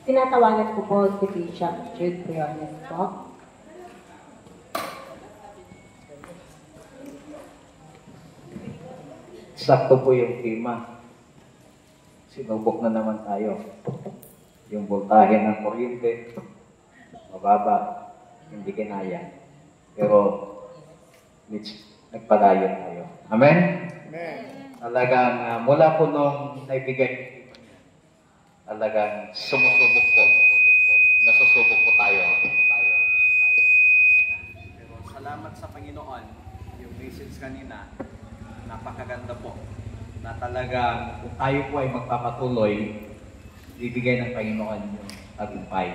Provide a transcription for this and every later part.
Tinatawagan ko po si Bishop Jude Briones po. Sakto po yung tema. Sinubok na naman tayo. Yung voltahe ng kuryente, mababa, hindi kinaya. Pero, nagpadayon tayo. Amen? Amen. Talagang mula po nung naibigay, talagang sumusubok po. Nasusubok po tayo. Pero salamat sa Panginoon, yung message kanina, napakaganda po. Na talagang Kung tayo po ay magpapatuloy, bibigay ng Panginoon yung tagumpay.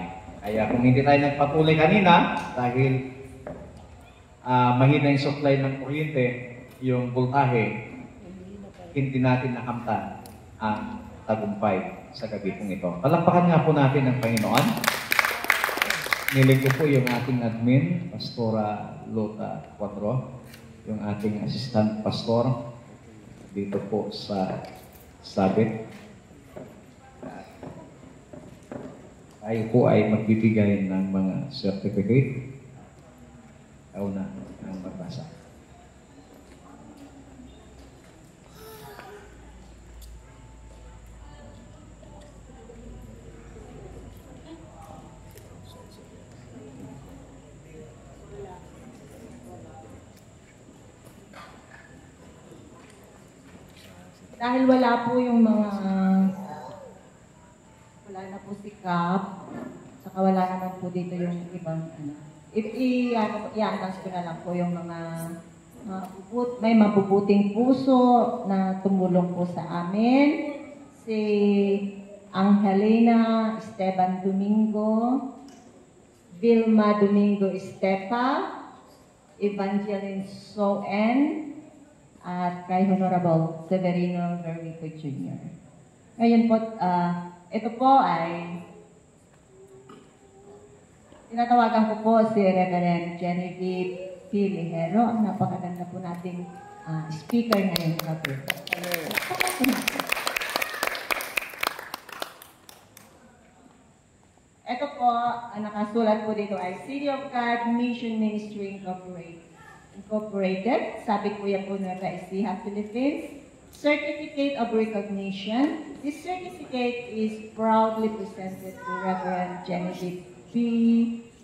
Kaya kung hindi tayo nagpatuloy kanina, dahil mahina yung supply ng kuryente, yung voltahe, hindi natin nakamtan ang tagumpay sa gabi pong ito. Palakpakan nga po natin ang Panginoon. Nilig ko po yung ating admin, Pastora Lota Cuadro, yung ating assistant pastor dito po sa Sabit. Tayo po ay magbibigay ng mga certificate. Una ang magbasa. Dahil wala po yung mga, wala na po si Cap, saka wala naman po dito yung ibang, i-announce ko na lang po yung mga, may mabubuting puso na tumulong po sa amin. Si Angelina Esteban Domingo, Vilma Domingo Estepa, Evangeline Soen, at kay Honorable Severino Vermico Jr. Ngayon po, ito po ay tinatawagan ko po si Reverend Genevieve P. Ligero, ang napakaganda po nating speaker ngayong gabi. Ito po, ang nakasulat po dito ay City of God Mission Ministry Incorporated, sabi Kuya po Nueva Ecija, Philippines, Certificate of Recognition. This certificate is proudly presented to Reverend Genevieve P.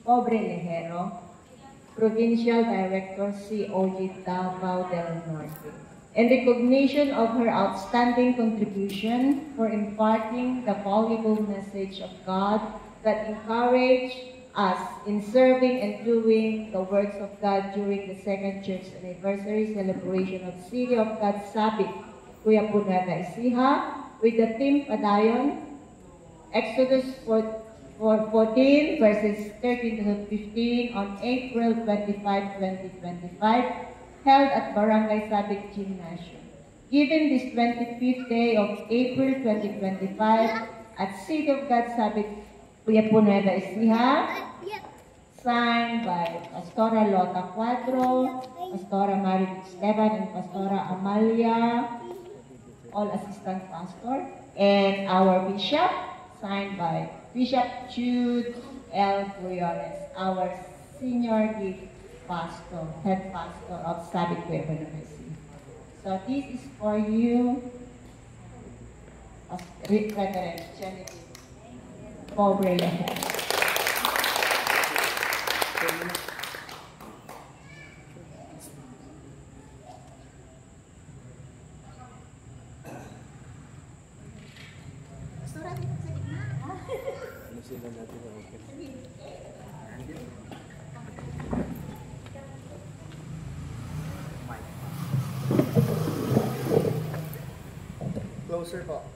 Pobre Ligero, Provincial Director, COG Davao del Norte, in recognition of her outstanding contribution for imparting the valuable message of God that encouraged us in serving and doing the works of God during the second church anniversary celebration of City of God Sabit, Kuya po Nueva Ecija, with the theme Padayon, Exodus 14 verses 13 to 15 on April 25, 2025, held at Barangay Sabit Gymnasium. Given this 25th day of April 2025 at City of God Sabit, Kuya po Nueva Ecija, signed by Pastora Lota Cuadro, Pastora Marie Esteban, and Pastora Amalia, all assistant pastor, and our bishop, signed by Bishop Jude L. Briones, our senior lead pastor, head pastor of Sabit Nueva Ecija. So this is for you, Reverend Genevieve Pobre Ligero. closer po.